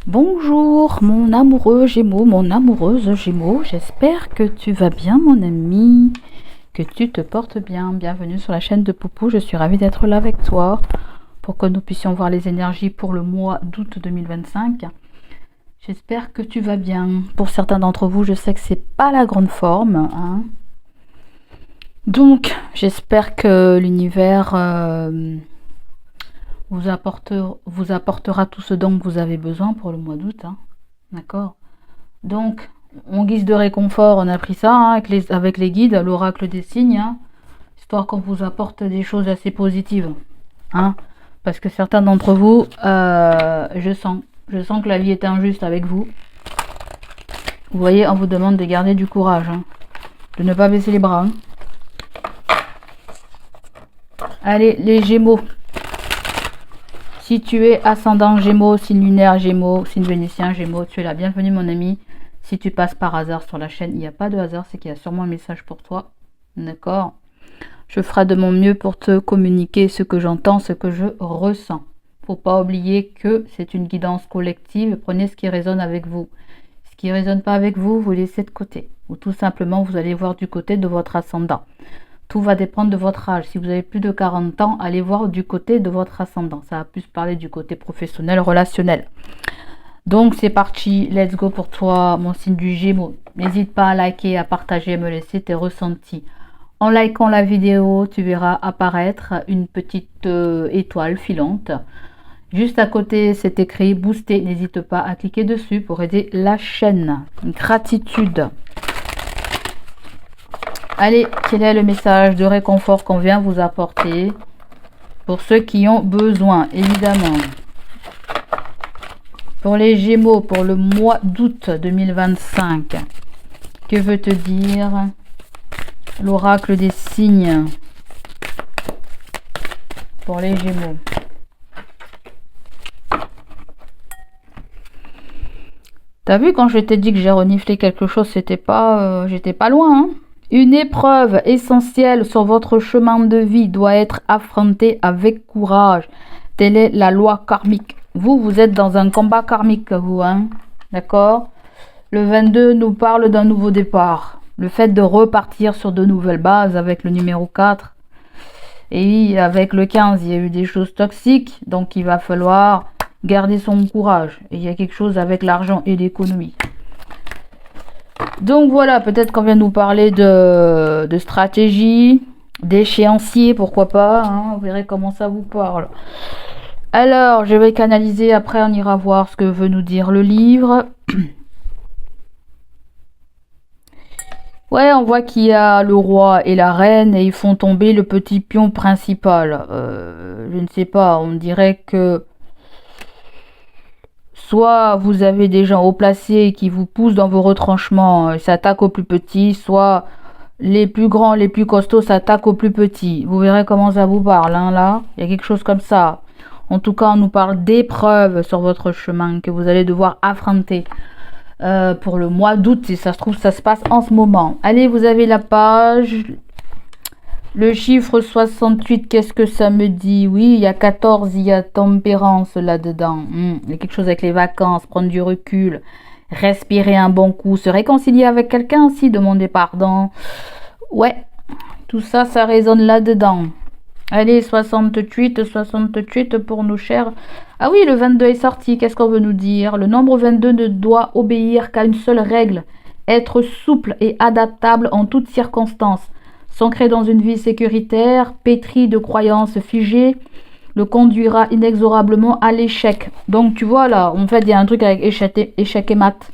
Bonjour mon amoureux Gémeaux, mon amoureuse Gémeaux, j'espère que tu vas bien mon ami, que tu te portes bien. Bienvenue sur la chaîne de Poupou, je suis ravie d'être là avec toi pour que nous puissions voir les énergies pour le mois d'août 2025. J'espère que tu vas bien. Pour certains d'entre vous, je sais que c'est pas la grande forme, hein. Donc j'espère que l'univers vous apportera tout ce dont vous avez besoin pour le mois d'août, hein. D'accord. Donc, en guise de réconfort, on a pris ça, hein, avec les guides, l'oracle des signes, hein, histoire qu'on vous apporte des choses assez positives, hein, parce que certains d'entre vous, je sens que la vie est injuste avec vous. Vous voyez, on vous demande de garder du courage, hein, de ne pas baisser les bras, hein. Allez, les Gémeaux. Si tu es ascendant Gémeaux, signe lunaire Gémeaux, signe vénitien Gémeaux, tu es la bienvenue mon ami. Si tu passes par hasard sur la chaîne, il n'y a pas de hasard, c'est qu'il y a sûrement un message pour toi. D'accord? Je ferai de mon mieux pour te communiquer ce que j'entends, ce que je ressens. Faut pas oublier que c'est une guidance collective. Prenez ce qui résonne avec vous. Ce qui ne résonne pas avec vous, vous laissez de côté. Ou tout simplement, vous allez voir du côté de votre ascendant. Tout va dépendre de votre âge. Si vous avez plus de 40 ans, allez voir du côté de votre ascendant. Ça va plus parler du côté professionnel, relationnel. Donc c'est parti, let's go pour toi, mon signe du Gémeaux. N'hésite pas à liker, à partager, à me laisser tes ressentis. En likant la vidéo, tu verras apparaître une petite étoile filante. Juste à côté, c'est écrit booster. N'hésite pas à cliquer dessus pour aider la chaîne. Gratitude. Allez, quel est le message de réconfort qu'on vient vous apporter pour ceux qui ont besoin, évidemment. Pour les Gémeaux, pour le mois d'août 2025, que veut te dire l'oracle des signes pour les Gémeaux? T'as vu quand je t'ai dit que j'ai reniflé quelque chose, j'étais pas loin, hein? Une épreuve essentielle sur votre chemin de vie doit être affrontée avec courage. Telle est la loi karmique. Vous êtes dans un combat karmique, vous, hein? D'accord? Le 22 nous parle d'un nouveau départ. Le fait de repartir sur de nouvelles bases avec le numéro 4. Et avec le 15, il y a eu des choses toxiques. Donc, il va falloir garder son courage. Et il y a quelque chose avec l'argent et l'économie. Donc voilà, peut-être qu'on vient nous parler de stratégie, d'échéancier, pourquoi pas, hein, vous verrez comment ça vous parle. Alors, je vais canaliser, après on ira voir ce que veut nous dire le livre. Ouais, on voit qu'il y a le roi et la reine et ils font tomber le petit pion principal. Je ne sais pas, on dirait que soit vous avez des gens haut placés qui vous poussent dans vos retranchements et s'attaquent aux plus petits, soit les plus grands, les plus costauds s'attaquent aux plus petits. Vous verrez comment ça vous parle, hein, là. Il y a quelque chose comme ça. En tout cas, on nous parle d'épreuves sur votre chemin que vous allez devoir affronter pour le mois d'août. Si ça se trouve, ça se passe en ce moment. Allez, vous avez la page. Le chiffre 68, qu'est-ce que ça me dit? Oui, il y a 14, il y a tempérance là-dedans. Il y a quelque chose avec les vacances, prendre du recul, respirer un bon coup, se réconcilier avec quelqu'un aussi, demander pardon. Ouais, tout ça, ça résonne là-dedans. Allez, 68 pour nos chers. Ah oui, le 22 est sorti, qu'est-ce qu'on veut nous dire? Le nombre 22 ne doit obéir qu'à une seule règle, être souple et adaptable en toutes circonstances. S'ancrer dans une vie sécuritaire, pétrie de croyances figées, le conduira inexorablement à l'échec. Donc tu vois là, en fait il y a un truc avec échec et mat.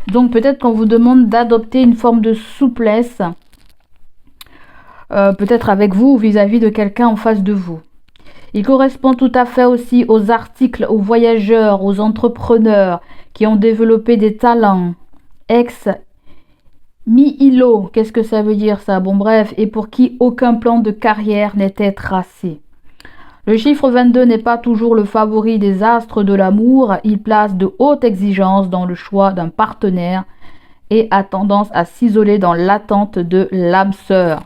Donc peut-être qu'on vous demande d'adopter une forme de souplesse, peut-être avec vous vis-à-vis de quelqu'un en face de vous. Il correspond tout à fait aussi aux articles, aux voyageurs, aux entrepreneurs qui ont développé des talents Mi-îlot, qu'est-ce que ça veut dire ça? Bon bref, et pour qui aucun plan de carrière n'était tracé. Le chiffre 22 n'est pas toujours le favori des astres de l'amour, il place de hautes exigences dans le choix d'un partenaire et a tendance à s'isoler dans l'attente de l'âme sœur.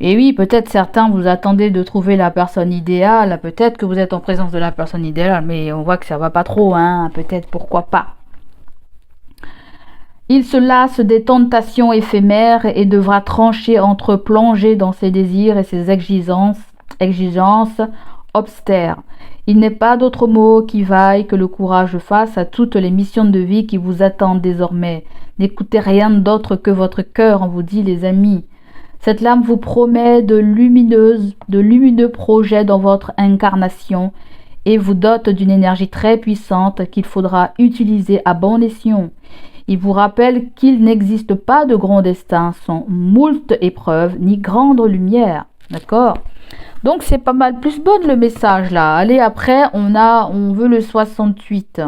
Et oui, peut-être certains vous attendez de trouver la personne idéale, peut-être que vous êtes en présence de la personne idéale, mais on voit que ça va pas trop, hein, peut-être, pourquoi pas. Il se lasse des tentations éphémères et devra trancher entre plonger dans ses désirs et ses exigences obstères. Il n'est pas d'autre mot qui vaille que le courage face à toutes les missions de vie qui vous attendent désormais. N'écoutez rien d'autre que votre cœur, on vous dit les amis. Cette lame vous promet de lumineux projets dans votre incarnation et vous dote d'une énergie très puissante qu'il faudra utiliser à bon escient. Il vous rappelle qu'il n'existe pas de grand destin sans moult épreuves ni grande lumière. D'accord ? Donc c'est pas mal plus bon le message là. Allez, après on veut le 68.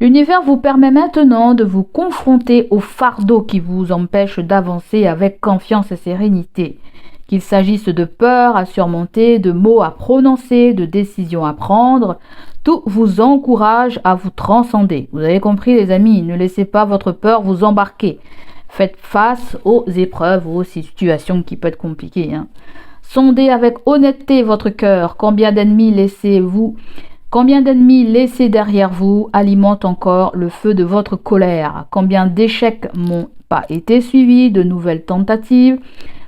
L'univers vous permet maintenant de vous confronter au fardeau qui vous empêche d'avancer avec confiance et sérénité. Qu'il s'agisse de peurs à surmonter, de mots à prononcer, de décisions à prendre, tout vous encourage à vous transcender. Vous avez compris les amis, ne laissez pas votre peur vous embarquer. Faites face aux épreuves, aux situations qui peuvent être compliquées. Sondez avec honnêteté votre cœur. Combien d'ennemis laissés derrière vous alimentent encore le feu de votre colère? Combien d'échecs n'ont pas été suivis de nouvelles tentatives?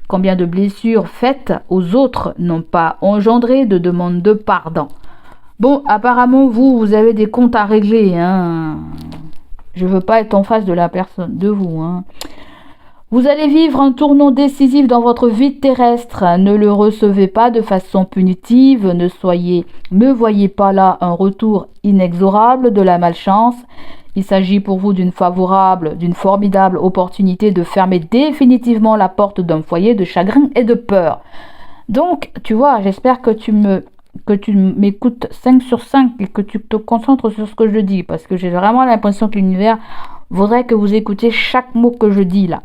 Combien de blessures faites aux autres n'ont pas engendré de demandes de pardon? Bon, apparemment, vous avez des comptes à régler. Je veux pas être en face de la personne, de vous. Vous allez vivre un tournant décisif dans votre vie terrestre. Ne le recevez pas de façon punitive. Ne voyez pas là un retour inexorable de la malchance. Il s'agit pour vous d'une formidable opportunité de fermer définitivement la porte d'un foyer de chagrin et de peur. Donc, tu vois, j'espère que tu m'écoutes 5 sur 5 et que tu te concentres sur ce que je dis, parce que j'ai vraiment l'impression que l'univers voudrait que vous écoutiez chaque mot que je dis là.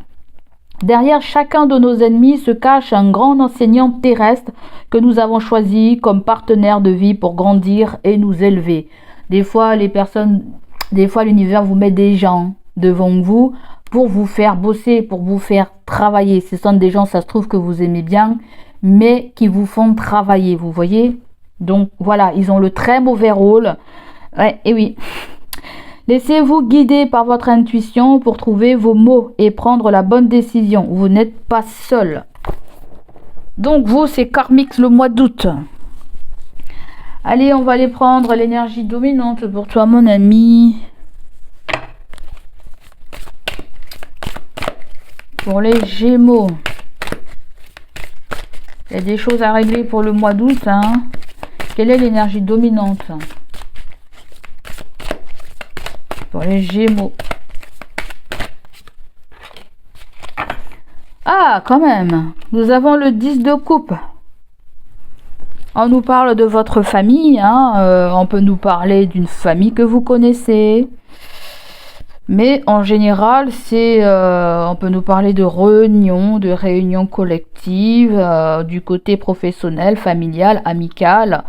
Derrière chacun de nos ennemis se cache un grand enseignant terrestre que nous avons choisi comme partenaire de vie pour grandir et nous élever. Des fois, l'univers vous met des gens devant vous pour vous faire bosser, pour vous faire travailler. Ce sont des gens, ça se trouve, que vous aimez bien, mais qui vous font travailler, vous voyez ? Donc voilà, ils ont le très mauvais rôle. Ouais, et oui. Laissez-vous guider par votre intuition pour trouver vos mots et prendre la bonne décision. Vous n'êtes pas seul. Donc vous, c'est Karmix le mois d'août. Allez, on va aller prendre l'énergie dominante pour toi, mon ami. Pour les Gémeaux. Il y a des choses à régler pour le mois d'août. Quelle est l'énergie dominante pour les Gémeaux? Ah, quand même. Nous avons le 10 de coupe. On nous parle de votre famille. On peut nous parler d'une famille que vous connaissez. Mais en général, on peut nous parler de réunions collectives, du côté professionnel, familial, amical.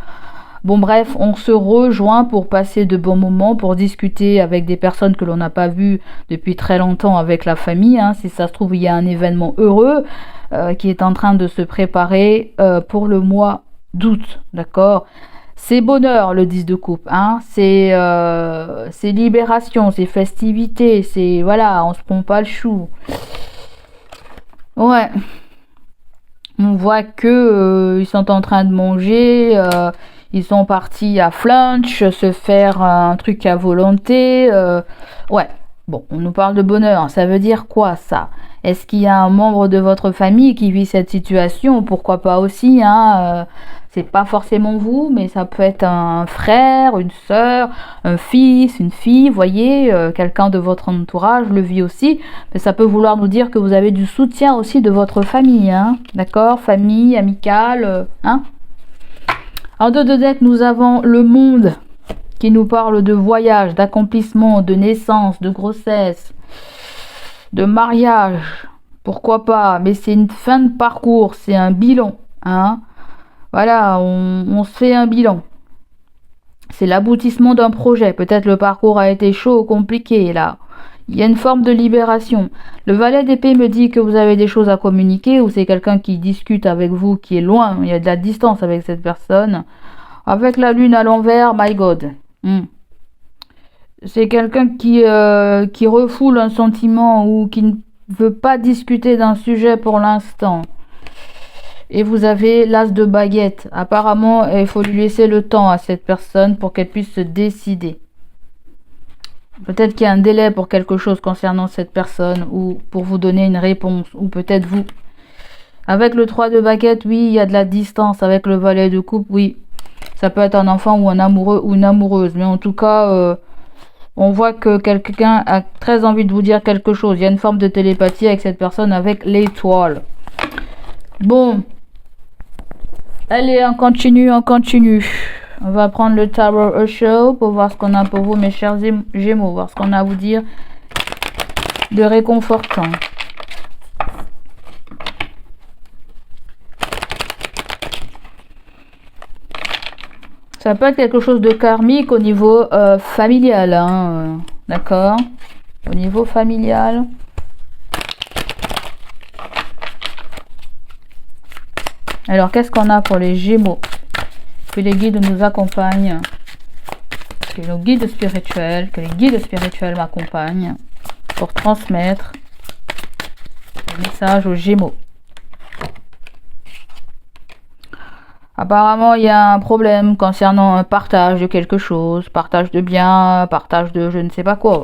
Bon bref, on se rejoint pour passer de bons moments, pour discuter avec des personnes que l'on n'a pas vues depuis très longtemps avec la famille. Si ça se trouve, il y a un événement heureux qui est en train de se préparer pour le mois d'août, d'accord ? C'est bonheur le 10 de coupe, c'est libération, c'est festivité, c'est voilà, on se prend pas le chou. Ouais. On voit que ils sont en train de manger, ils sont partis à Flunch, se faire un truc à volonté. Ouais. Bon, on nous parle de bonheur. Ça veut dire quoi ça? Est-ce qu'il y a un membre de votre famille qui vit cette situation? Pourquoi pas aussi, c'est pas forcément vous, mais ça peut être un frère, une sœur, un fils, une fille, voyez, quelqu'un de votre entourage le vit aussi. Mais ça peut vouloir nous dire que vous avez du soutien aussi de votre famille, d'accord? Famille, amicale, En deux de deck, nous avons le monde qui nous parle de voyage, d'accomplissement, de naissance, de grossesse, de mariage. Pourquoi pas? Mais c'est une fin de parcours, c'est un bilan, Voilà, on se fait un bilan. C'est l'aboutissement d'un projet. Peut-être le parcours a été chaud, compliqué, là. Il y a une forme de libération. Le valet d'épée me dit que vous avez des choses à communiquer, ou c'est quelqu'un qui discute avec vous, qui est loin, il y a de la distance avec cette personne. Avec la lune à l'envers, my God. C'est quelqu'un qui refoule un sentiment ou qui ne veut pas discuter d'un sujet pour l'instant. Et vous avez l'as de baguette. Apparemment, il faut lui laisser le temps à cette personne pour qu'elle puisse se décider. Peut-être qu'il y a un délai pour quelque chose concernant cette personne ou pour vous donner une réponse, ou peut-être vous. Avec le 3 de baguette, oui, il y a de la distance. Avec le valet de coupe, oui. Ça peut être un enfant ou un amoureux ou une amoureuse. Mais en tout cas, on voit que quelqu'un a très envie de vous dire quelque chose. Il y a une forme de télépathie avec cette personne avec l'étoile. Bon. Allez, on continue. On va prendre le Tower of Show pour voir ce qu'on a pour vous, mes chers Gémeaux. Voir ce qu'on a à vous dire de réconfortant. Ça peut être quelque chose de karmique au niveau familial. Hein, d'accord? Au niveau familial. Alors, qu'est-ce qu'on a pour les Gémeaux? Que les guides nous accompagnent. Que nos guides spirituels, que les guides spirituels m'accompagnent pour transmettre le message aux Gémeaux. Apparemment, il y a un problème concernant un partage de quelque chose, partage de biens, partage de je ne sais pas quoi.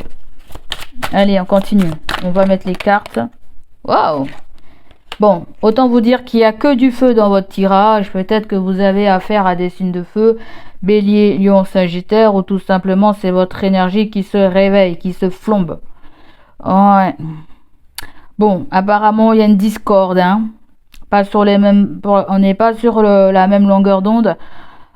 Allez, on continue. On va mettre les cartes. Waouh! Bon, autant vous dire qu'il n'y a que du feu dans votre tirage. Peut-être que vous avez affaire à des signes de feu, Bélier, Lion, Sagittaire, ou tout simplement c'est votre énergie qui se réveille, qui se flambe. Ouais. Bon, apparemment il y a une discorde, hein. Pas sur les mêmes, on n'est pas sur la même longueur d'onde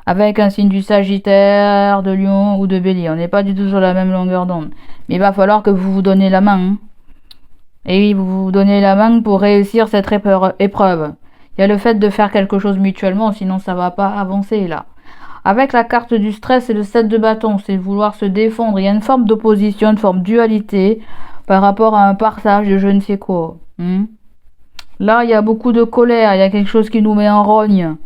avec un signe du Sagittaire, de Lion ou de Bélier. On n'est pas du tout sur la même longueur d'onde. Mais il va falloir que vous vous donnez la main. Hein. Et oui, vous vous donnez la main pour réussir cette épreuve. Il y a le fait de faire quelque chose mutuellement, sinon ça va pas avancer là. Avec la carte du stress et le 7 de bâton, c'est vouloir se défendre. Il y a une forme d'opposition, une forme de dualité par rapport à un partage de je ne sais quoi. Là, il y a beaucoup de colère, il y a quelque chose qui nous met en rogne.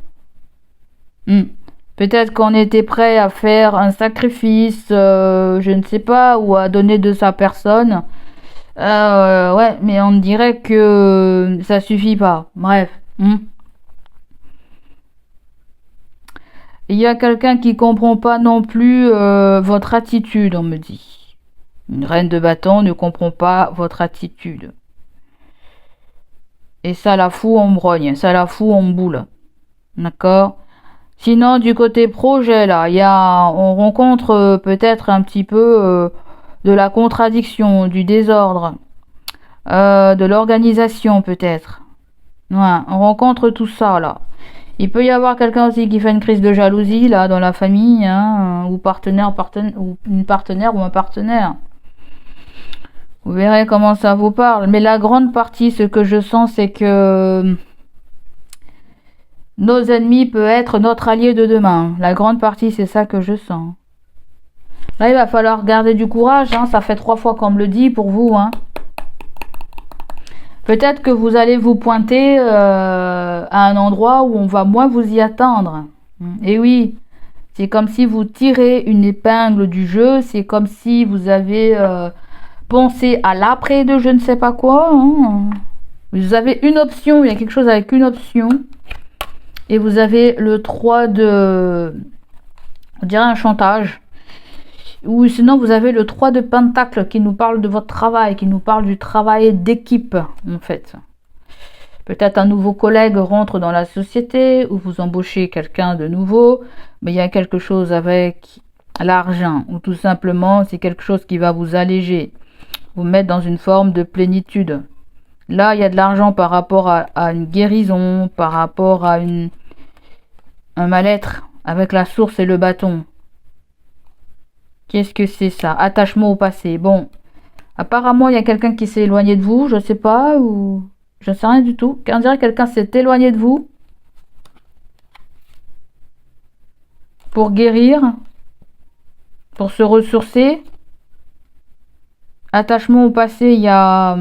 Peut-être qu'on était prêt à faire un sacrifice, je ne sais pas, ou à donner de sa personne. Ouais, mais on dirait que ça suffit pas. Bref. Il y a quelqu'un qui comprend pas non plus votre attitude, on me dit. Une reine de bâton ne comprend pas votre attitude. Et ça la fout en brogne, ça la fout en boule. D'accord? Sinon, du côté projet, là, on rencontre peut-être un petit peu de la contradiction, du désordre, de l'organisation peut-être. Ouais, on rencontre tout ça, là. Il peut y avoir quelqu'un aussi qui fait une crise de jalousie, là, dans la famille, hein, ou ou une partenaire ou un partenaire. Vous verrez comment ça vous parle. Mais la grande partie, ce que je sens, c'est que nos ennemis peuvent être notre allié de demain. La grande partie, c'est ça que je sens. Là, il va falloir garder du courage. Hein. Ça fait 3 fois qu'on me le dit pour vous. Hein. Peut-être que vous allez vous pointer à un endroit où on va moins vous y attendre. Et oui, c'est comme si vous tirez une épingle du jeu. C'est comme si vous avez pensé à l'après de je ne sais pas quoi. Hein. Vous avez une option, il y a quelque chose avec une option. Et vous avez le 3 de... on dirait un chantage. Ou sinon vous avez le 3 de pentacle qui nous parle de votre travail, qui nous parle du travail d'équipe en fait. Peut-être un nouveau collègue rentre dans la société ou vous embauchez quelqu'un de nouveau, mais il y a quelque chose avec l'argent ou tout simplement c'est quelque chose qui va vous alléger, vous mettre dans une forme de plénitude. Là il y a de l'argent par rapport à une guérison, par rapport à un mal-être avec la source et le bâton. Qu'est-ce que c'est ça? Attachement au passé. Bon, apparemment, il y a quelqu'un qui s'est éloigné de vous, je sais pas, ou... je ne sais rien du tout. On dirait que quelqu'un s'est éloigné de vous pour guérir, pour se ressourcer. Attachement au passé, il y a...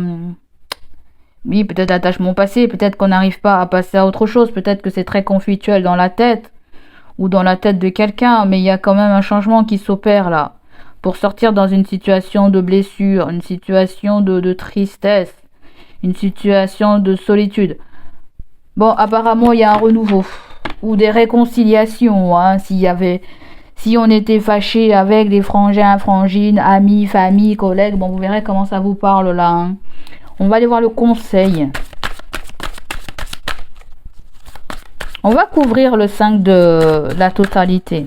Oui, peut-être attachement au passé, peut-être qu'on n'arrive pas à passer à autre chose, peut-être que c'est très conflictuel dans la tête ou dans la tête de quelqu'un, mais il y a quand même un changement qui s'opère là. Pour sortir dans une situation de blessure, une situation de tristesse, une situation de solitude. Bon, apparemment, il y a un renouveau ou des réconciliations, hein, si on était fâché avec des frangins, frangines, amis, famille, collègues, bon, vous verrez comment ça vous parle là, hein. On va aller voir le conseil. On va couvrir le 5 de la totalité.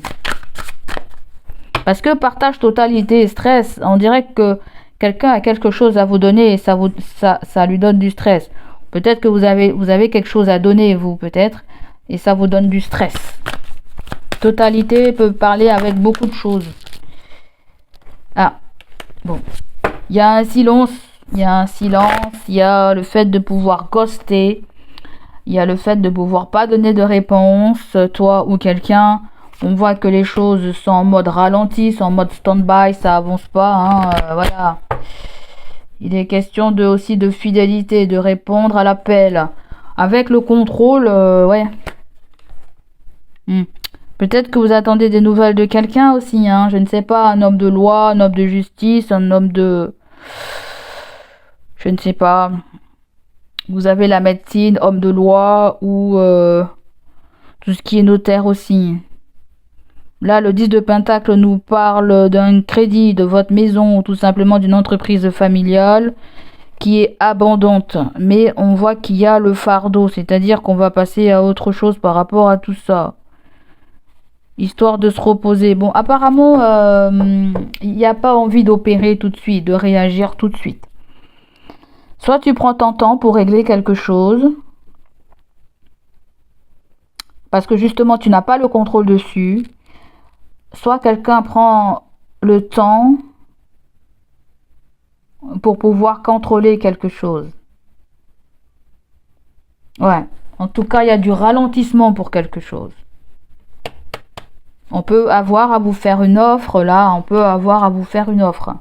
Parce que partage, totalité et stress, on dirait que quelqu'un a quelque chose à vous donner et ça lui donne du stress. Peut-être que vous avez quelque chose à donner, vous, peut-être, et ça vous donne du stress. Totalité peut parler avec beaucoup de choses. Ah, bon. Il y a un silence, il y a le fait de pouvoir ghoster, il y a le fait de pouvoir pas donner de réponse, toi ou quelqu'un. On voit que les choses sont en mode ralenti, sont en mode stand-by, ça avance pas, hein, voilà. Il est question aussi de fidélité, de répondre à l'appel. Avec le contrôle, ouais. Peut-être que vous attendez des nouvelles de quelqu'un aussi, hein, je ne sais pas, un homme de loi, un homme de justice, un homme de... Je ne sais pas. Vous avez la médecine, homme de loi ou tout ce qui est notaire aussi. Là, le 10 de Pentacle nous parle d'un crédit de votre maison ou tout simplement d'une entreprise familiale qui est abondante. Mais on voit qu'il y a le fardeau, c'est-à-dire qu'on va passer à autre chose par rapport à tout ça. Histoire de se reposer. Bon, apparemment, il n'y a pas envie d'opérer tout de suite, de réagir tout de suite. Soit tu prends ton temps pour régler quelque chose, parce que justement tu n'as pas le contrôle dessus, soit quelqu'un prend le temps pour pouvoir contrôler quelque chose. Ouais, en tout cas il y a du ralentissement pour quelque chose. On peut avoir à vous faire une offre, là, on peut avoir à vous faire une offre.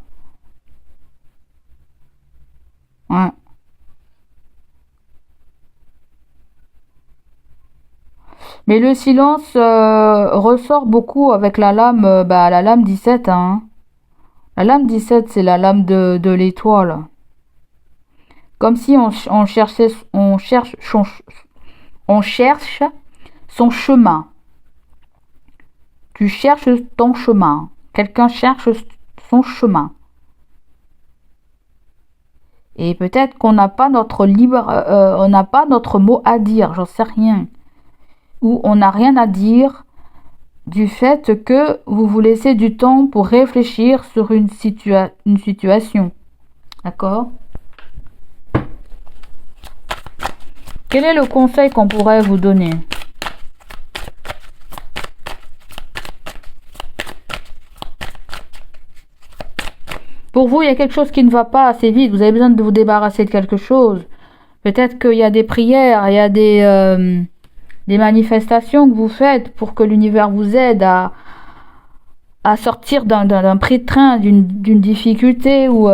Ouais. Mais le silence ressort beaucoup avec la lame, la lame 17, hein. La lame 17, c'est la lame de l'étoile. Comme si on cherche son chemin. Tu cherches ton chemin. Quelqu'un cherche son chemin. Et peut-être qu'on n'a pas notre on n'a pas notre mot à dire, j'en sais rien. Ou on n'a rien à dire du fait que vous vous laissez du temps pour réfléchir sur une situation. D'accord? Quel est le conseil qu'on pourrait vous donner? Pour vous, il y a quelque chose qui ne va pas assez vite. Vous avez besoin de vous débarrasser de quelque chose. Peut-être qu'il y a des prières, il y a des manifestations que vous faites pour que l'univers vous aide à sortir d'un pré-train, d'une difficulté ou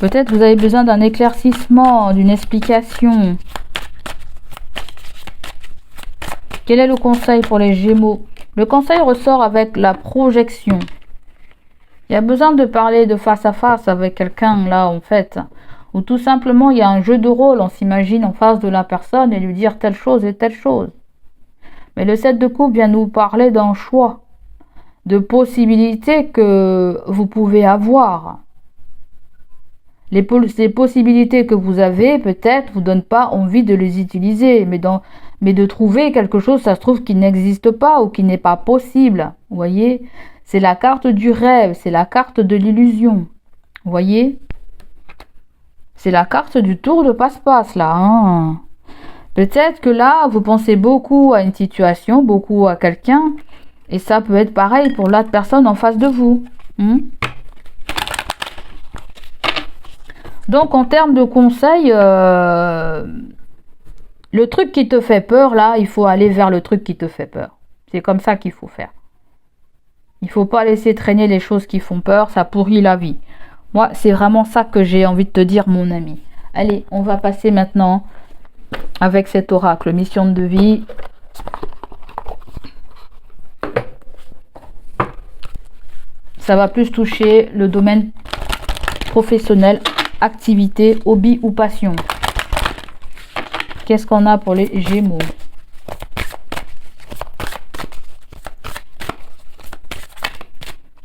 peut-être vous avez besoin d'un éclaircissement, d'une explication. Quel est le conseil pour les Gémeaux? Le conseil ressort avec la projection. Il y a besoin de parler de face à face avec quelqu'un là en fait. Ou tout simplement il y a un jeu de rôle, on s'imagine en face de la personne et lui dire telle chose et telle chose. Mais le 7 de coupe vient nous parler d'un choix, de possibilités que vous pouvez avoir. Les possibilités que vous avez peut-être vous donnent pas envie de les utiliser, mais de trouver quelque chose, ça se trouve qui n'existe pas ou qui n'est pas possible. Vous voyez, c'est la carte du rêve, c'est la carte de l'illusion. Vous voyez, c'est la carte du tour de passe-passe là. Hein. Peut-être que là, vous pensez beaucoup à une situation, beaucoup à quelqu'un, et ça peut être pareil pour l'autre personne en face de vous. Donc en termes de conseils, le truc qui te fait peur là, il faut aller vers le truc qui te fait peur. C'est comme ça qu'il faut faire. Il faut pas laisser traîner les choses qui font peur, ça pourrit la vie. Moi, c'est vraiment ça que j'ai envie de te dire, mon ami. Allez, on va passer maintenant avec cet oracle, mission de vie. Ça va plus toucher le domaine professionnel, activité, hobby ou passion. Qu'est-ce qu'on a pour les Gémeaux?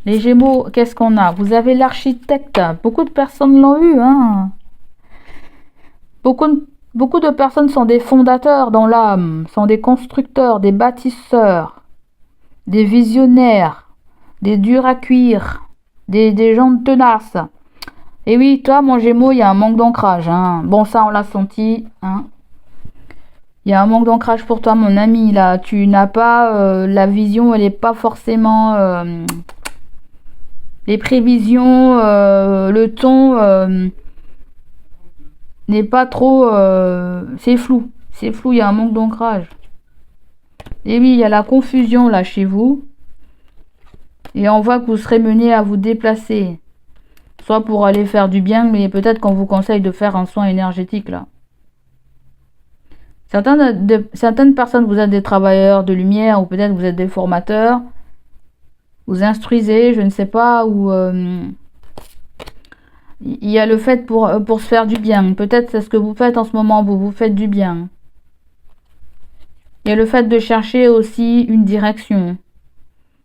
Les Gémeaux, qu'est-ce qu'on a? Vous avez l'architecte. Beaucoup de personnes l'ont eu, hein. Beaucoup de personnes sont des fondateurs dans l'âme, sont des constructeurs, des bâtisseurs, des visionnaires, des durs à cuire, des gens tenaces. Et oui, toi, mon Gémeaux, il y a un manque d'ancrage, hein. Bon, ça, on l'a senti, hein. Il y a un manque d'ancrage pour toi, mon ami, là. Tu n'as pas la vision, elle n'est pas forcément... les prévisions, le ton n'est pas trop... c'est flou. C'est flou, il y a un manque d'ancrage. Et oui, il y a la confusion, là, chez vous. Et on voit que vous serez mené à vous déplacer. Soit pour aller faire du bien, mais peut-être qu'on vous conseille de faire un soin énergétique, là. Certaines personnes, vous êtes des travailleurs de lumière, ou peut-être vous êtes des formateurs. Vous instruisez, je ne sais pas, ou il y a le fait pour se faire du bien. Peut-être c'est ce que vous faites en ce moment, vous faites du bien. Il y a le fait de chercher aussi une direction,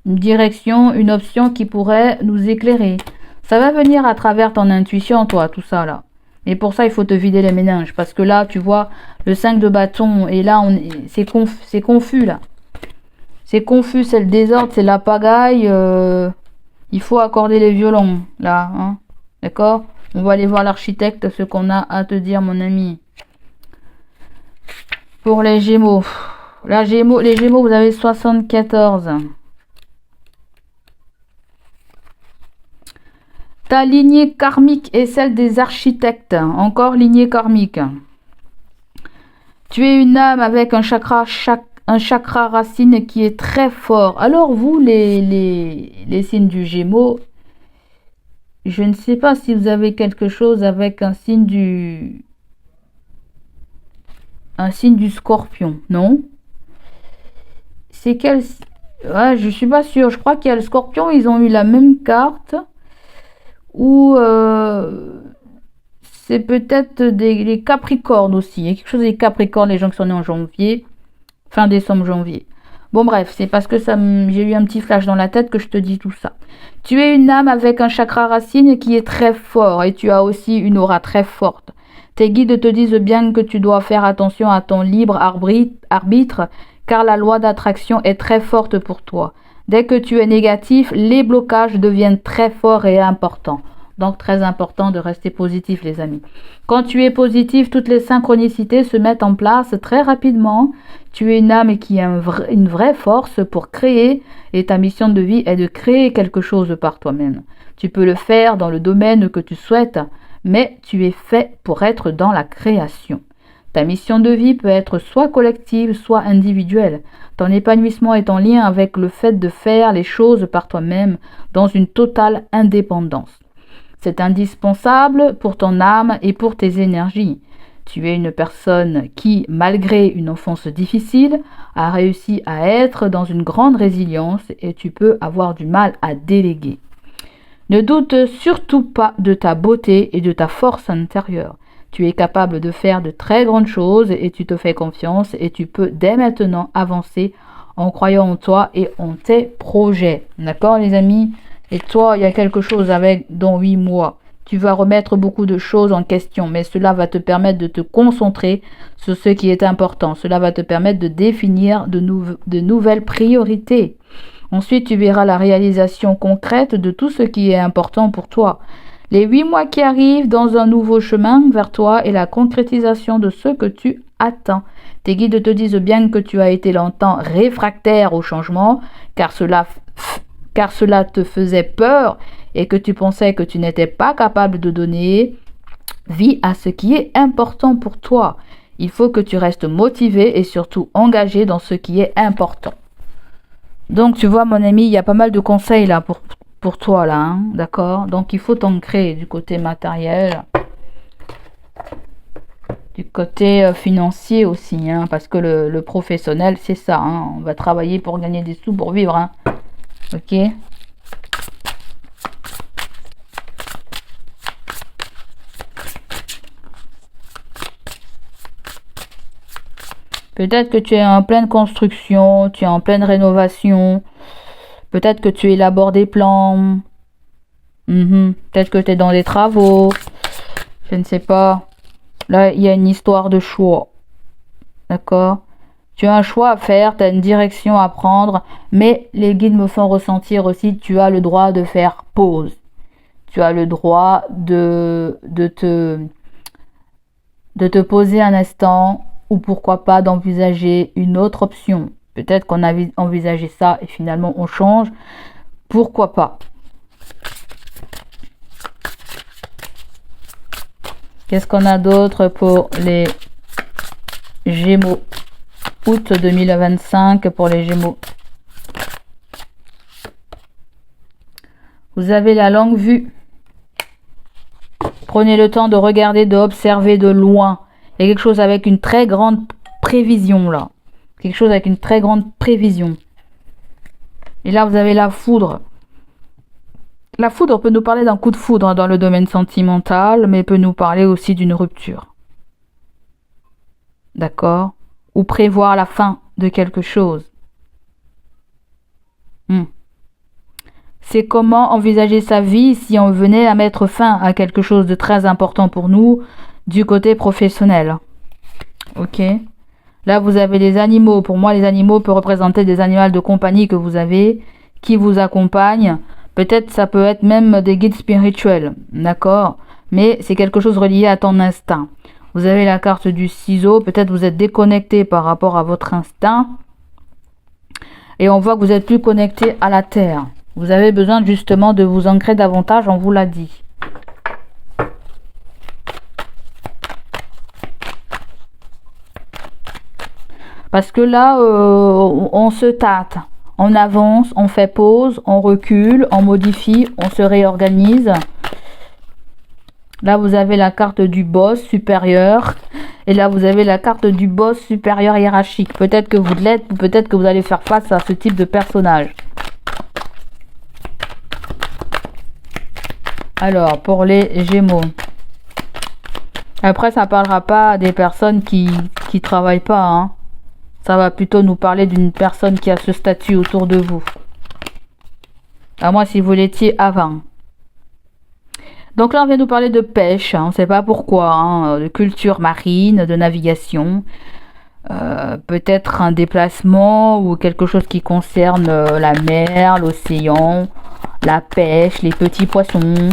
une option qui pourrait nous éclairer. Ça va venir à travers ton intuition, toi, tout ça là. Et pour ça, il faut te vider les méninges, parce que là, tu vois, le 5 de bâton, et là, c'est confus là. C'est confus, c'est le désordre, c'est la pagaille. Il faut accorder les violons, là. Hein, d'accord? On va aller voir l'architecte, ce qu'on a à te dire, mon ami. Pour les Gémeaux. Les Gémeaux, vous avez 74. Ta lignée karmique est celle des architectes. Encore lignée karmique. Tu es une âme avec un chakra racine qui est très fort. Alors vous, les signes du Gémeaux, je ne sais pas si vous avez quelque chose avec un signe du Scorpion, non? C'est quel... Ouais, je suis pas sûre. Je crois qu'il y a le Scorpion, ils ont eu la même carte. Ou c'est peut-être les Capricornes aussi. Il y a quelque chose des Capricornes, les gens qui sont nés en janvier. Fin décembre, janvier. Bon bref, c'est parce que j'ai eu un petit flash dans la tête que je te dis tout ça. Tu es une âme avec un chakra racine qui est très fort et tu as aussi une aura très forte. Tes guides te disent bien que tu dois faire attention à ton libre arbitre car la loi d'attraction est très forte pour toi. Dès que tu es négatif, les blocages deviennent très forts et importants. Donc très important de rester positif, les amis. Quand tu es positif, toutes les synchronicités se mettent en place très rapidement. Tu es une âme qui a une vraie force pour créer et ta mission de vie est de créer quelque chose par toi-même. Tu peux le faire dans le domaine que tu souhaites, mais tu es fait pour être dans la création. Ta mission de vie peut être soit collective, soit individuelle. Ton épanouissement est en lien avec le fait de faire les choses par toi-même dans une totale indépendance. C'est indispensable pour ton âme et pour tes énergies. Tu es une personne qui, malgré une enfance difficile, a réussi à être dans une grande résilience et tu peux avoir du mal à déléguer. Ne doute surtout pas de ta beauté et de ta force intérieure. Tu es capable de faire de très grandes choses et tu te fais confiance et tu peux dès maintenant avancer en croyant en toi et en tes projets. D'accord les amis? Et toi, il y a quelque chose dans 8 mois. Tu vas remettre beaucoup de choses en question, mais cela va te permettre de te concentrer sur ce qui est important. Cela va te permettre de définir de nouvelles priorités. Ensuite, tu verras la réalisation concrète de tout ce qui est important pour toi. Les 8 mois qui arrivent dans un nouveau chemin vers toi et la concrétisation de ce que tu attends. Tes guides te disent bien que tu as été longtemps réfractaire au changement, car cela te faisait peur et que tu pensais que tu n'étais pas capable de donner vie à ce qui est important pour toi. Il faut que tu restes motivé et surtout engagé dans ce qui est important. Donc, tu vois, mon ami, il y a pas mal de conseils là pour toi, là, hein, d'accord? Donc, il faut t'ancrer du côté matériel, du côté financier aussi, hein, parce que le professionnel, c'est ça, hein, on va travailler pour gagner des sous pour vivre, hein, ok? Peut-être que tu es en pleine construction, tu es en pleine rénovation, peut-être que tu élabores des plans, peut-être que tu es dans des travaux, je ne sais pas. Là, il y a une histoire de choix, d'accord? Tu as un choix à faire, tu as une direction à prendre, mais les guides me font ressentir aussi que tu as le droit de faire pause. Tu as le droit de te poser un instant ou pourquoi pas d'envisager une autre option. Peut-être qu'on a envisagé ça et finalement on change. Pourquoi pas? Qu'est-ce qu'on a d'autre pour les Gémeaux? Août 2025 pour les Gémeaux. Vous avez la longue vue. Prenez le temps de regarder, d'observer de loin. Il y a quelque chose avec une très grande prévision là. Quelque chose avec une très grande prévision. Et là, vous avez la foudre. La foudre peut nous parler d'un coup de foudre dans le domaine sentimental, mais peut nous parler aussi d'une rupture. D'accord? Ou prévoir la fin de quelque chose. C'est comment envisager sa vie si on venait à mettre fin à quelque chose de très important pour nous du côté professionnel. Ok? Là, vous avez les animaux. Pour moi, les animaux peuvent représenter des animaux de compagnie que vous avez, qui vous accompagnent. Peut-être ça peut être même des guides spirituels. D'accord? Mais c'est quelque chose relié à ton instinct. Vous avez la carte du ciseau. Peut-être vous êtes déconnecté par rapport à votre instinct. Et on voit que vous êtes plus connecté à la terre. Vous avez besoin justement de vous ancrer davantage, on vous l'a dit. Parce que là, on se tâte, on avance, on fait pause, on recule, on modifie, on se réorganise. Là, vous avez la carte du boss supérieur. Et là, vous avez la carte du boss supérieur hiérarchique. Peut-être que vous l'êtes, ou peut-être que vous allez faire face à ce type de personnage. Alors, pour les Gémeaux. Après, ça ne parlera pas des personnes qui travaillent pas, hein. Ça va plutôt nous parler d'une personne qui a ce statut autour de vous. À moins si vous l'étiez avant. Donc là, on vient nous parler de pêche, hein, on ne sait pas pourquoi, hein, de culture marine, de navigation. Peut-être un déplacement ou quelque chose qui concerne la mer, l'océan, la pêche, les petits poissons.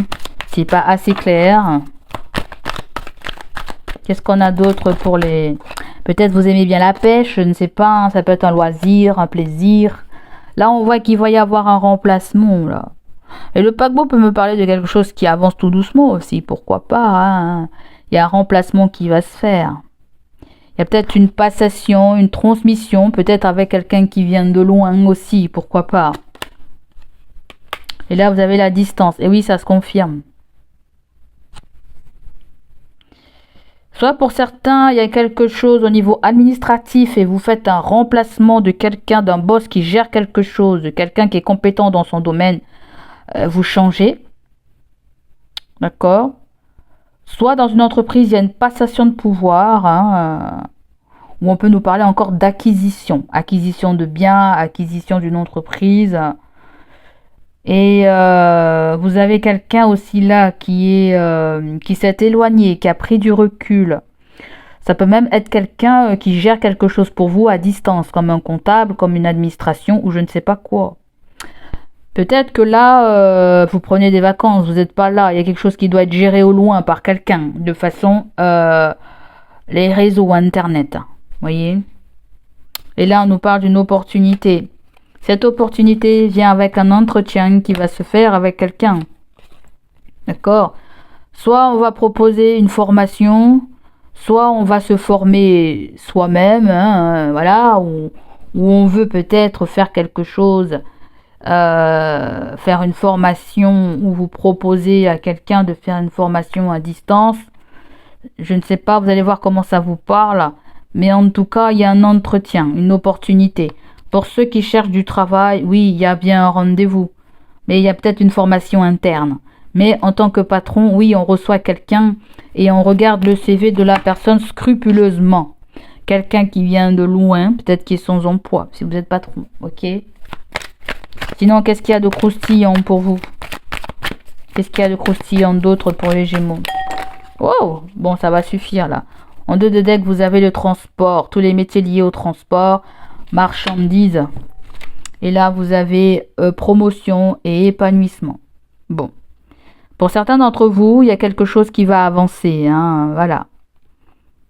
C'est pas assez clair. Qu'est-ce qu'on a d'autre pour les... Peut-être vous aimez bien la pêche, je ne sais pas, hein, ça peut être un loisir, un plaisir. Là, on voit qu'il va y avoir un remplacement, là. Et le paquebot peut me parler de quelque chose qui avance tout doucement aussi, pourquoi pas, hein. Il y a un remplacement qui va se faire. Il y a peut-être une passation, une transmission, peut-être avec quelqu'un qui vient de loin aussi, pourquoi pas. Et là, vous avez la distance. Et oui, ça se confirme. Soit pour certains, il y a quelque chose au niveau administratif et vous faites un remplacement de quelqu'un, d'un boss qui gère quelque chose, de quelqu'un qui est compétent dans son domaine. Vous changez. D'accord? Soit dans une entreprise, il y a une passation de pouvoir, hein, où on peut nous parler encore d'acquisition. Acquisition de biens, acquisition d'une entreprise. Et vous avez quelqu'un aussi là qui s'est éloigné, qui a pris du recul. Ça peut même être quelqu'un qui gère quelque chose pour vous à distance, comme un comptable, comme une administration ou je ne sais pas quoi. Peut-être que là, vous prenez des vacances, vous n'êtes pas là. Il y a quelque chose qui doit être géré au loin par quelqu'un, de façon les réseaux Internet. Voyez ? Et là, on nous parle d'une opportunité. Cette opportunité vient avec un entretien qui va se faire avec quelqu'un. D'accord? Soit on va proposer une formation, soit on va se former soi-même, hein, voilà, où on veut peut-être faire quelque chose, faire une formation, ou vous proposez à quelqu'un de faire une formation à distance. Je ne sais pas, vous allez voir comment ça vous parle, mais en tout cas, il y a un entretien, une opportunité. Pour ceux qui cherchent du travail, oui, il y a bien un rendez-vous, mais il y a peut-être une formation interne. Mais en tant que patron, oui, on reçoit quelqu'un et on regarde le CV de la personne scrupuleusement. Quelqu'un qui vient de loin, peut-être qui est sans emploi, si vous êtes patron, ok? Sinon, qu'est-ce qu'il y a de croustillant pour vous? Qu'est-ce qu'il y a de croustillant d'autre pour les Gémeaux? Wow, bon, ça va suffire là. En 2 de deck, vous avez le transport, tous les métiers liés au transport, marchandises. Et là, vous avez promotion et épanouissement. Bon. Pour certains d'entre vous, il y a quelque chose qui va avancer, hein, voilà.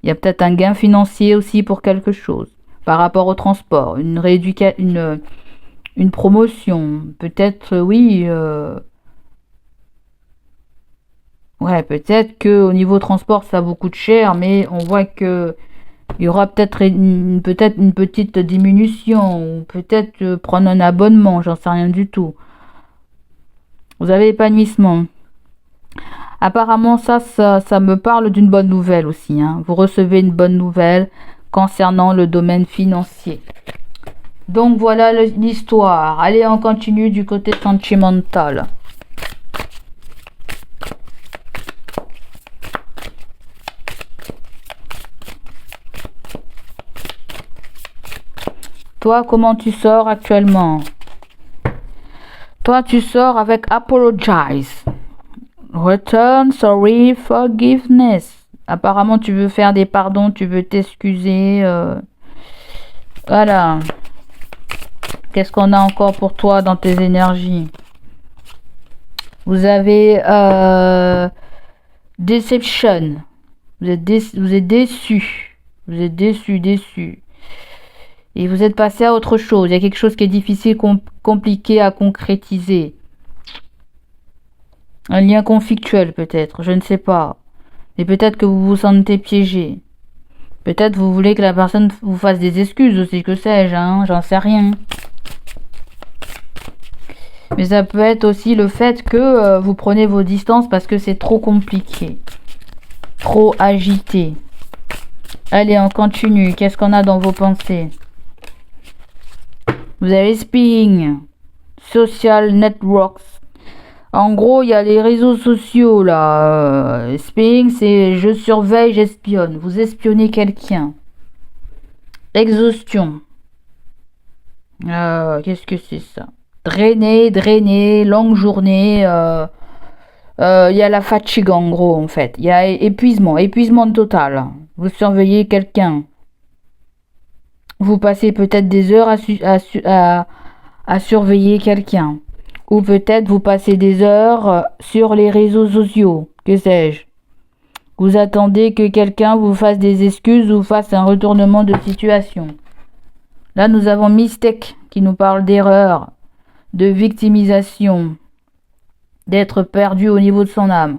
Il y a peut-être un gain financier aussi pour quelque chose. Par rapport au transport, une promotion, peut-être, oui. Ouais, peut-être que au niveau transport, ça vous coûte cher, mais on voit que il y aura peut-être une petite diminution, ou peut-être prendre un abonnement, j'en sais rien du tout. Vous avez épanouissement. Apparemment, ça me parle d'une bonne nouvelle aussi, hein. Vous recevez une bonne nouvelle concernant le domaine financier. Donc voilà l'histoire. Allez, on continue du côté sentimental. Toi, comment tu sors actuellement? Toi, tu sors avec apologize. Return, sorry, forgiveness. Apparemment, tu veux faire des pardons, tu veux t'excuser. Voilà. Qu'est-ce qu'on a encore pour toi dans tes énergies? Vous avez deception. Vous êtes déçu. Vous êtes déçu. Et vous êtes passé à autre chose. Il y a quelque chose qui est difficile, compliqué à concrétiser. Un lien conflictuel peut-être, je ne sais pas. Et peut-être que vous vous sentez piégé. Peut-être vous voulez que la personne vous fasse des excuses aussi, que sais-je, hein, j'en sais rien. Mais ça peut être aussi le fait que vous prenez vos distances parce que c'est trop compliqué. Trop agité. Allez, on continue. Qu'est-ce qu'on a dans vos pensées? Vous avez Sping. Social Networks. En gros, il y a les réseaux sociaux là. Sping, c'est je surveille, j'espionne. Vous espionnez quelqu'un. Exhaustion. Qu'est-ce que c'est ça? Drainer, longue journée. Il y a la fatigue en gros en fait. Il y a épuisement total. Vous surveillez quelqu'un. Vous passez peut-être des heures à surveiller quelqu'un. Ou peut-être vous passez des heures sur les réseaux sociaux, que sais-je. Vous attendez que quelqu'un vous fasse des excuses ou fasse un retournement de situation. Là, nous avons Mistake qui nous parle d'erreur, de victimisation, d'être perdu au niveau de son âme.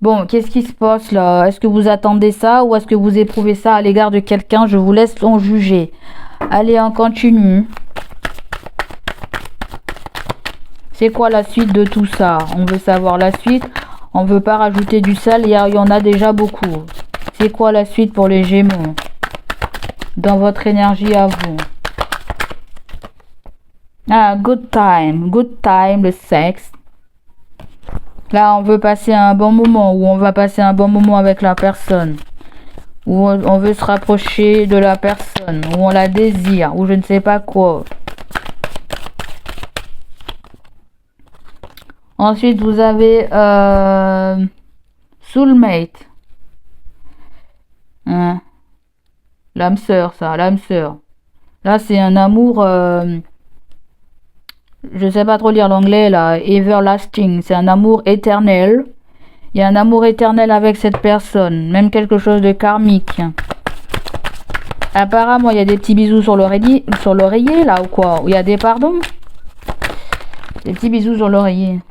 Bon, qu'est-ce qui se passe là? Est-ce que vous attendez ça ou est-ce que vous éprouvez ça à l'égard de quelqu'un? Je vous laisse en juger. Allez, on continue. C'est quoi la suite de tout ça? On veut savoir la suite. On veut pas rajouter du sel. Il y en a déjà beaucoup. C'est quoi la suite pour les Gémeaux? Dans votre énergie à vous. Ah, good time, le sexe. Là, on veut passer un bon moment, ou on va passer un bon moment avec la personne. Ou on veut se rapprocher de la personne, ou on la désire, ou je ne sais pas quoi. Ensuite, vous avez soulmate. Hein? L'âme sœur, ça, l'âme sœur. Là, c'est un amour... je sais pas trop lire l'anglais, là. Everlasting. C'est un amour éternel. Il y a un amour éternel avec cette personne. Même quelque chose de karmique. Apparemment, il y a des petits bisous sur l'oreiller, là, ou quoi? Ou il y a des pardons? Des petits bisous sur l'oreiller.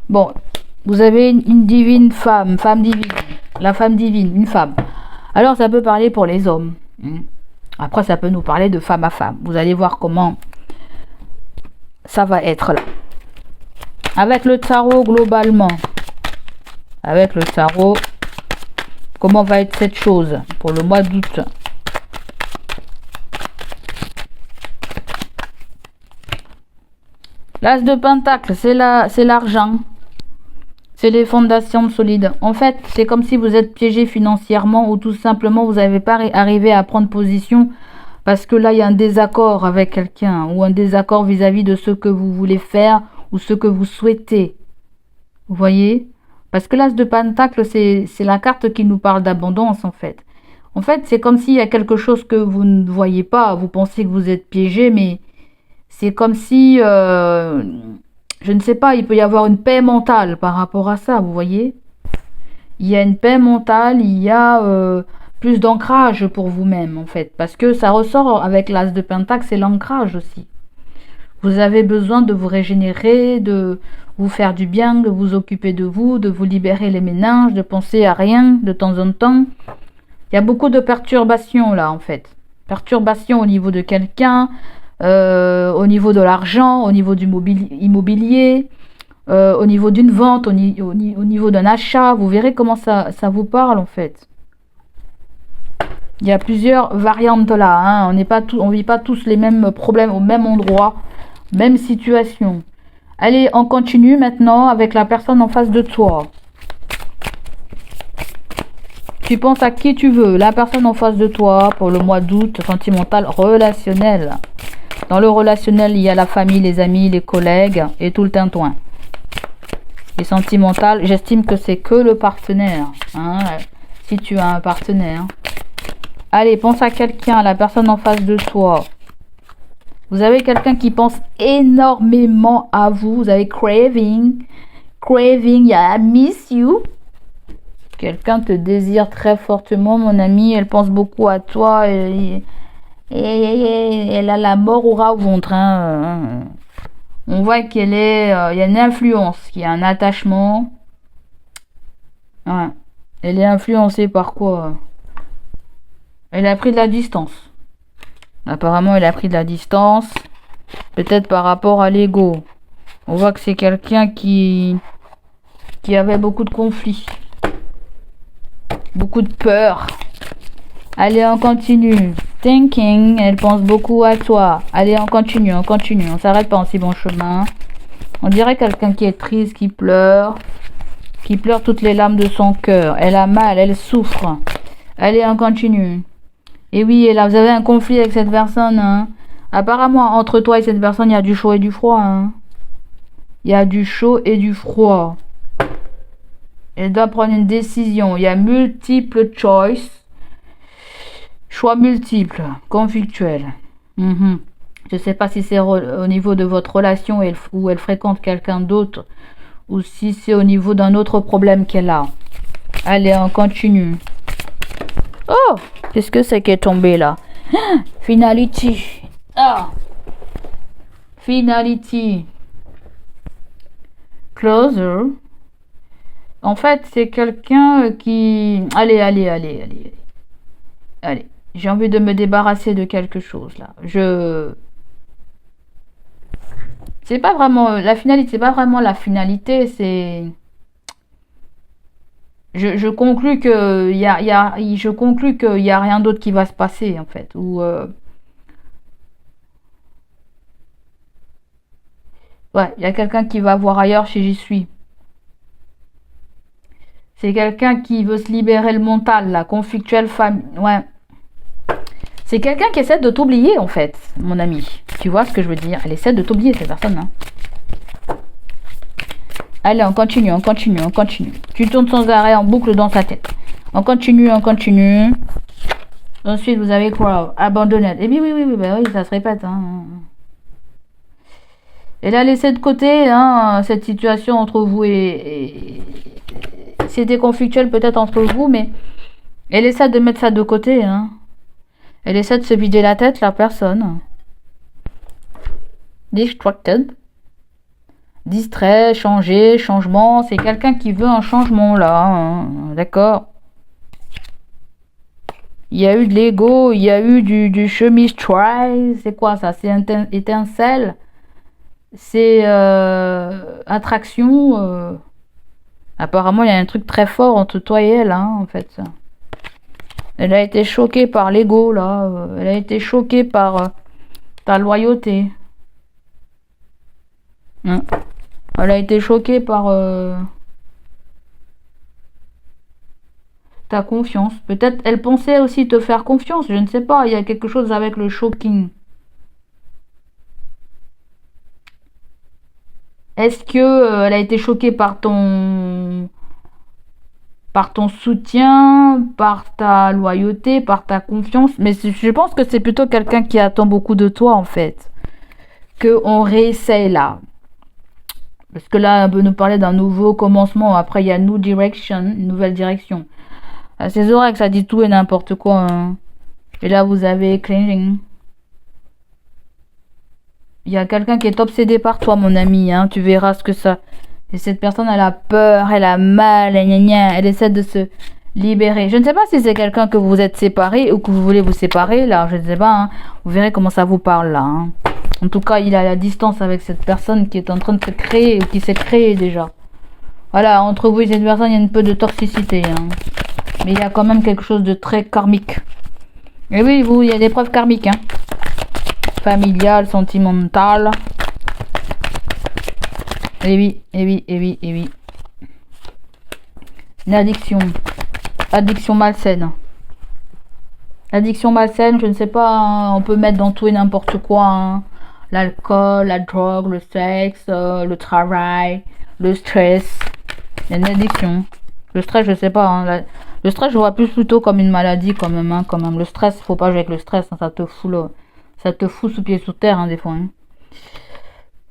Bon, vous avez une divine femme divine. La femme divine, une femme. Alors, ça peut parler pour les hommes. Après, ça peut nous parler de femme à femme. Vous allez voir comment ça va être là. Avec le tarot, globalement. Avec le tarot, comment va être cette chose pour le mois d'août? L'as de pentacle, c'est l'argent. C'est les fondations solides. En fait, c'est comme si vous êtes piégé financièrement ou tout simplement vous n'avez pas arrivé à prendre position parce que là, il y a un désaccord avec quelqu'un ou un désaccord vis-à-vis de ce que vous voulez faire ou ce que vous souhaitez. Vous voyez? Parce que l'as de pentacle, c'est la carte qui nous parle d'abondance en fait. En fait, c'est comme s'il y a quelque chose que vous ne voyez pas. Vous pensez que vous êtes piégé, mais c'est comme si, je ne sais pas, il peut y avoir une paix mentale par rapport à ça, vous voyez? Il y a une paix mentale, il y a plus d'ancrage pour vous-même, en fait. Parce que ça ressort avec l'as de pentacle, c'est l'ancrage aussi. Vous avez besoin de vous régénérer, de vous faire du bien, de vous occuper de vous libérer les méninges, de penser à rien de temps en temps. Il y a beaucoup de perturbations là, en fait. Perturbations au niveau de quelqu'un, au niveau de l'argent, au niveau du immobilier, au niveau d'une vente, au niveau d'un achat. Vous verrez comment ça vous parle en fait. Il y a plusieurs variantes là. Hein. On vit pas tous les mêmes problèmes au même endroit, même situation. Allez, on continue maintenant avec la personne en face de toi. Tu penses à qui tu veux, la personne en face de toi pour le mois d'août, sentimental, relationnel. Dans le relationnel, il y a la famille, les amis, les collègues et tout le tintouin. Et sentimental, j'estime que c'est que le partenaire. Hein, si tu as un partenaire. Allez, pense à quelqu'un, la personne en face de toi. Vous avez quelqu'un qui pense énormément à vous. Vous avez craving. Craving, il y a I miss you. Quelqu'un te désire très fortement, mon ami. Elle pense beaucoup à toi. Et elle a la mort au ras au ventre. Hein. On voit qu'elle est, il y a une influence, qu'il y a un attachement. Ouais. Elle est influencée par quoi? Elle a pris de la distance. Apparemment, elle a pris de la distance. Peut-être par rapport à l'ego. On voit que c'est quelqu'un qui avait beaucoup de conflits. Beaucoup de peur. Allez, on continue. Thinking, elle pense beaucoup à toi. Allez, on continue. On s'arrête pas en si bon chemin. On dirait quelqu'un qui est triste, qui pleure toutes les larmes de son cœur. Elle a mal, elle souffre. Allez, on continue. Et oui, et là, vous avez un conflit avec cette personne. Hein. Apparemment, entre toi et cette personne, il y a du chaud et du froid. Hein. Il y a du chaud et du froid. Elle doit prendre une décision. Il y a multiples choices. Choix multiples, conflictuels. Je ne sais pas si c'est au niveau de votre relation où elle fréquente quelqu'un d'autre ou si c'est au niveau d'un autre problème qu'elle a. Allez, on continue. Oh, qu'est-ce que c'est qui est tombé là? Finality. Ah. Finality. Closer. En fait, c'est quelqu'un qui... Allez. Allez, j'ai envie de me débarrasser de quelque chose là. C'est pas vraiment la finalité, c'est pas vraiment la finalité, c'est... Je conclus que je conclus qu'il y a rien d'autre qui va se passer en fait. Ou ouais, il y a quelqu'un qui va voir ailleurs si j'y suis. C'est quelqu'un qui veut se libérer le mental, la conflictuelle famille. Ouais. C'est quelqu'un qui essaie de t'oublier, en fait, mon ami. Tu vois ce que je veux dire? Elle essaie de t'oublier, cette personne. Hein. Allez, on continue. Tu tournes sans arrêt en boucle dans sa tête. On continue. Ensuite, vous avez quoi? Abandonné. Eh bien, oui, ça se répète. Hein. Elle a laissé de côté cette situation entre vous et c'était conflictuel peut-être entre vous, mais elle essaie de mettre ça de côté. Hein. Elle essaie de se vider la tête, la personne. Distracted. Distrait, changer, changement. C'est quelqu'un qui veut un changement là. Hein. D'accord. Il y a eu de l'ego, il y a eu du chemise try. C'est quoi ça? C'est étincelle. C'est attraction. Apparemment, il y a un truc très fort entre toi et elle, hein, en fait. Elle a été choquée par l'ego, là. Elle a été choquée par ta loyauté. Hein. Elle a été choquée par ta confiance. Peut-être elle pensait aussi te faire confiance, je ne sais pas. Il y a quelque chose avec le shocking. Est-ce que elle a été choquée par ton soutien, par ta loyauté, par ta confiance? Mais je pense que c'est plutôt quelqu'un qui attend beaucoup de toi, en fait. Que on réessaye là. Parce que là, on peut nous parler d'un nouveau commencement. Après, il y a New Direction, une nouvelle direction. À ses oreilles, ça dit tout et n'importe quoi. Hein. Et là, vous avez Clinging. Il y a quelqu'un qui est obsédé par toi, mon ami. Hein. Tu verras ce que ça... Et cette personne, elle a peur, elle a mal, elle essaie de se libérer. Je ne sais pas si c'est quelqu'un que vous êtes séparé ou que vous voulez vous séparer. Là, je ne sais pas. Hein. Vous verrez comment ça vous parle, là. Hein. En tout cas, il a la distance avec cette personne qui est en train de se créer ou qui s'est créée déjà. Voilà, entre vous et cette personne, il y a un peu de toxicité. Hein. Mais il y a quand même quelque chose de très karmique. Et oui, vous, il y a des preuves karmiques. Hein. Familiales, sentimentales. Et oui, et oui, et oui, et oui. Une addiction. Addiction malsaine. Addiction malsaine, je ne sais pas, hein, on peut mettre dans tout et n'importe quoi. Hein. L'alcool, la drogue, le sexe, le travail, le stress. Il y a une addiction. Le stress, je sais pas. Hein, le stress, je vois plus plutôt comme une maladie quand même. Hein, quand même. Le stress, faut pas jouer avec le stress. Hein, ça te fout sous pied sous terre, hein, des fois. Hein.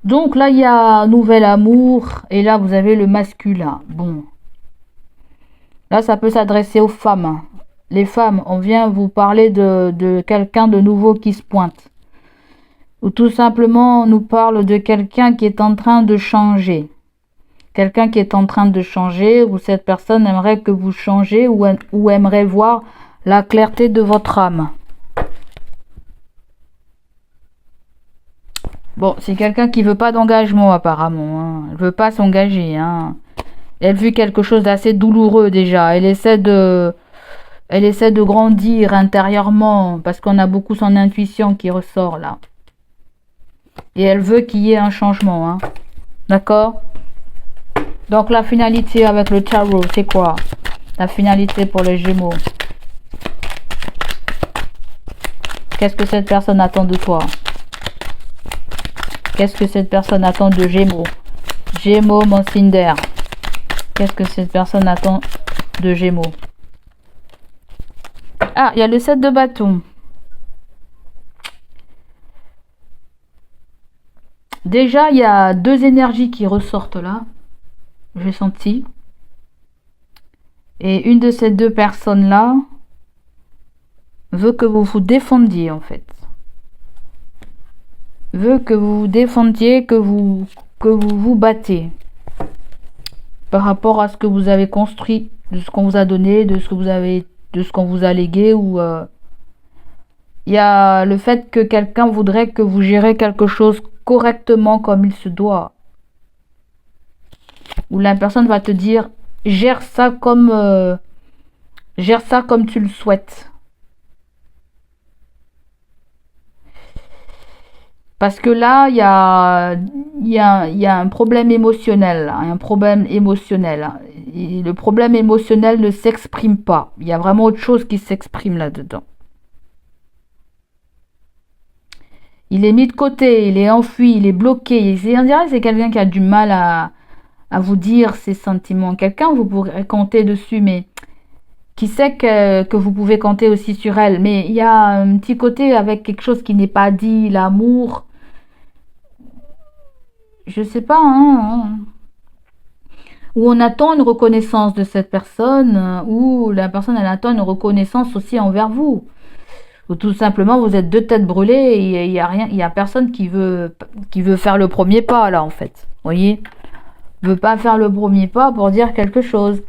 Donc là, il y a nouvel amour. Et là, vous avez le masculin. Bon. Là, ça peut s'adresser aux femmes. Les femmes, on vient vous parler de quelqu'un de nouveau qui se pointe. Ou tout simplement, on nous parle de quelqu'un qui est en train de changer. Quelqu'un qui est en train de changer, ou cette personne aimerait que vous changez, ou aimerait voir la clarté de votre âme. Bon, c'est quelqu'un qui veut pas d'engagement apparemment. Hein. Elle veut pas s'engager. Hein. Elle vit quelque chose d'assez douloureux déjà. Elle essaie de grandir intérieurement parce qu'on a beaucoup son intuition qui ressort là. Et elle veut qu'il y ait un changement. Hein. D'accord? Donc la finalité avec le tarot, c'est quoi? La finalité pour les Gémeaux. Qu'est-ce que cette personne attend de toi? Qu'est-ce que cette personne attend de Gémeaux? Gémeaux, mon Cinder. Qu'est-ce que cette personne attend de Gémeaux? Ah, il y a le 7 de bâton. Déjà, il y a deux énergies qui ressortent là. J'ai senti. Et une de ces deux personnes-là veut que vous vous défendiez en fait. Veut que vous vous défendiez, que vous vous battez. Par rapport à ce que vous avez construit, de ce qu'on vous a donné, de ce qu'on vous a légué ou il y a le fait que quelqu'un voudrait que vous gérez quelque chose correctement comme il se doit. Ou la personne va te dire gère ça comme tu le souhaites. Parce que là, il y a un problème émotionnel. Là, un problème émotionnel. Et le problème émotionnel ne s'exprime pas. Il y a vraiment autre chose qui s'exprime là-dedans. Il est mis de côté, il est enfui, il est bloqué. On dirait que c'est quelqu'un qui a du mal à vous dire ses sentiments. Quelqu'un, vous pourrez compter dessus, mais qui sait que vous pouvez compter aussi sur elle. Mais il y a un petit côté avec quelque chose qui n'est pas dit, l'amour. Je sais pas, hein. Où on attend une reconnaissance de cette personne, ou la personne, elle attend une reconnaissance aussi envers vous. Ou tout simplement, vous êtes deux têtes brûlées et il y a personne qui veut faire le premier pas, là, en fait. Vous voyez? Veut pas faire le premier pas pour dire quelque chose.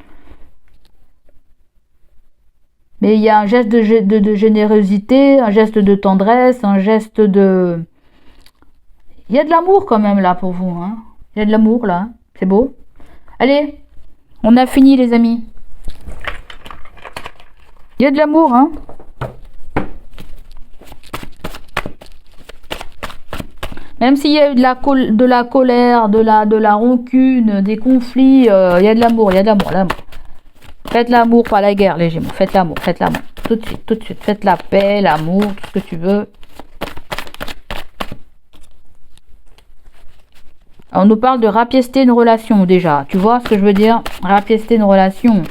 Mais il y a un geste de générosité, un geste de tendresse, un geste de... Il y a de l'amour quand même là pour vous. Hein. Il y a de l'amour là. C'est beau. Allez, on a fini les amis. Il y a de l'amour, hein. Même s'il y a eu de la colère, de la rancune, des conflits, il y a de l'amour, il y a de l'amour, l'amour. Faites l'amour, pas la guerre, les Gémeaux. Faites l'amour, faites l'amour. Tout de suite, tout de suite. Faites la paix, l'amour, tout ce que tu veux. On nous parle de rapiester une relation déjà. Tu vois ce que je veux dire? Rapiester une relation.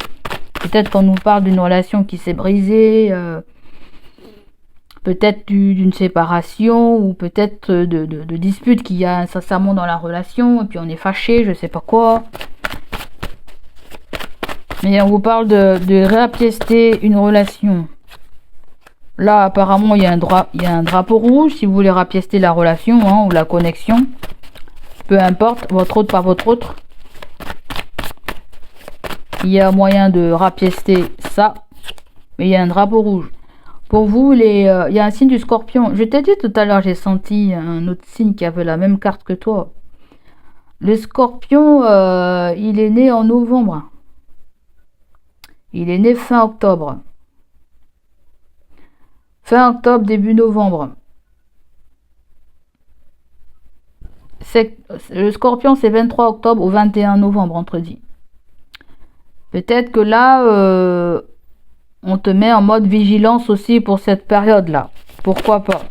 Peut-être qu'on nous parle d'une relation qui s'est brisée. Peut-être d'une séparation. Ou peut-être de disputes qu'il y a incessamment dans la relation. Et puis on est fâché, je sais pas quoi. Mais on vous parle de rapiester une relation. Là, apparemment, il y a un drapeau rouge. Si vous voulez rapiester la relation hein, ou la connexion. Peu importe, votre autre, pas votre autre. Il y a moyen de rapiester ça. Mais il y a un drapeau rouge. Pour vous, il y a un signe du scorpion. Je t'ai dit tout à l'heure, j'ai senti un autre signe qui avait la même carte que toi. Le scorpion, il est né en novembre. Il est né fin octobre. Fin octobre, début novembre. Le scorpion, c'est 23 octobre au 21 novembre, entre-dit. Peut-être que là, on te met en mode vigilance aussi pour cette période-là. Pourquoi pas?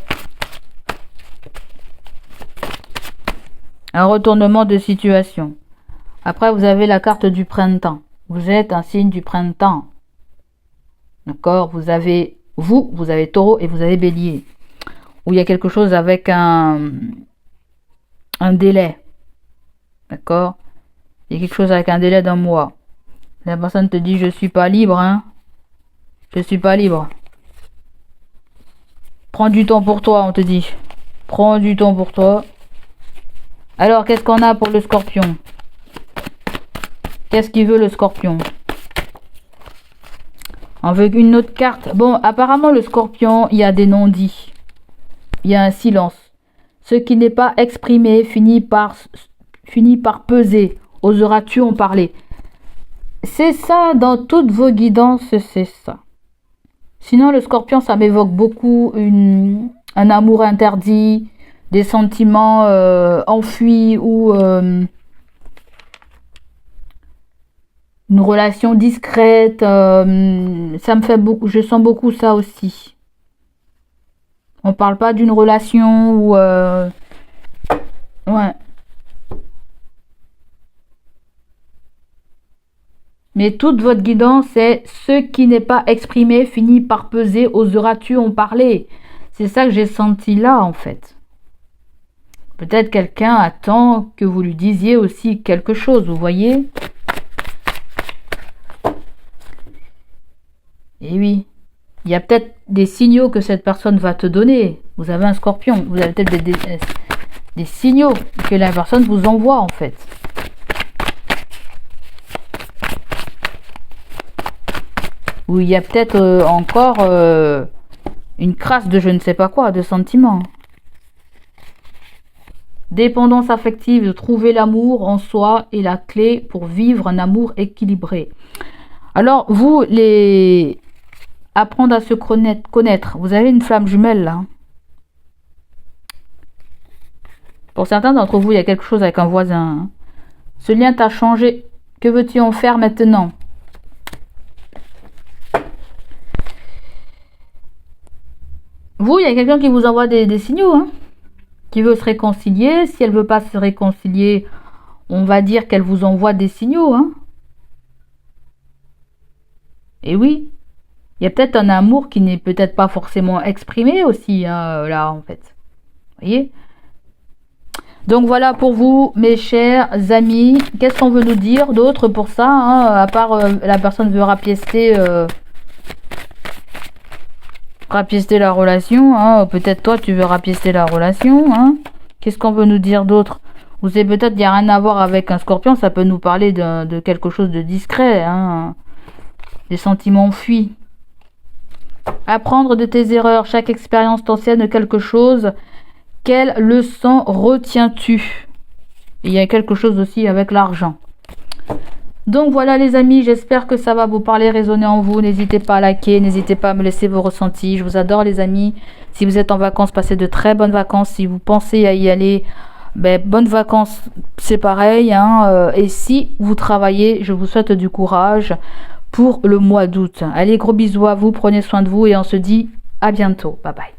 Un retournement de situation. Après, vous avez la carte du printemps. Vous êtes un signe du printemps. D'accord? Vous avez taureau et vous avez bélier. Où il y a quelque chose avec un délai. D'accord? Il y a quelque chose avec un délai d'un mois. La personne te dit je suis pas libre, hein. Je suis pas libre. Prends du temps pour toi, on te dit. Prends du temps pour toi. Alors, qu'est-ce qu'on a pour le scorpion? Qu'est-ce qu'il veut le scorpion? On veut une autre carte. Bon, apparemment le scorpion, il y a des non-dits. Il y a un silence. Ce qui n'est pas exprimé finit par peser. Oseras-tu en parler? C'est ça, dans toutes vos guidances, c'est ça. Sinon, le scorpion, ça m'évoque beaucoup un amour interdit, des sentiments enfuis ou une relation discrète. Ça me fait beaucoup, je sens beaucoup ça aussi. On parle pas d'une relation où... ouais. Mais toute votre guidance, c'est ce qui n'est pas exprimé finit par peser. Oseras-tu en parler? C'est ça que j'ai senti là, en fait. Peut-être quelqu'un attend que vous lui disiez aussi quelque chose, vous voyez? Et oui, il y a peut-être des signaux que cette personne va te donner. Vous avez un scorpion, vous avez peut-être des signaux que la personne vous envoie, en fait. Ou il y a peut-être encore une crasse de je ne sais pas quoi, de sentiments. Dépendance affective, de trouver l'amour en soi est la clé pour vivre un amour équilibré. Alors, vous, apprendre à se connaître. Vous avez une flamme jumelle, là. Pour certains d'entre vous, il y a quelque chose avec un voisin. Ce lien t'a changé. Que veux-tu en faire maintenant? Vous, il y a quelqu'un qui vous envoie des signaux, hein, qui veut se réconcilier. Si elle veut pas se réconcilier, on va dire qu'elle vous envoie des signaux, hein. Et oui, il y a peut-être un amour qui n'est peut-être pas forcément exprimé aussi, hein, là, en fait. Vous voyez? Donc voilà pour vous, mes chers amis. Qu'est-ce qu'on veut nous dire d'autre pour ça, hein, à part la personne veut rapiester la relation, hein. Peut-être toi tu veux rapiester la relation, hein. Qu'est-ce qu'on veut nous dire d'autre? Ou c'est peut-être il n'y a rien à voir avec un scorpion, ça peut nous parler de quelque chose de discret, hein. Des sentiments fuis. Apprendre de tes erreurs. Chaque expérience t'enseigne quelque chose. Quelle leçon retiens-tu? Il y a quelque chose aussi avec l'argent. Donc voilà les amis, j'espère que ça va vous parler, résonner en vous. N'hésitez pas à liker, n'hésitez pas à me laisser vos ressentis. Je vous adore les amis. Si vous êtes en vacances, passez de très bonnes vacances. Si vous pensez à y aller, bonnes vacances, c'est pareil. Et si vous travaillez, je vous souhaite du courage pour le mois d'août. Allez, gros bisous à vous, prenez soin de vous et on se dit à bientôt. Bye bye.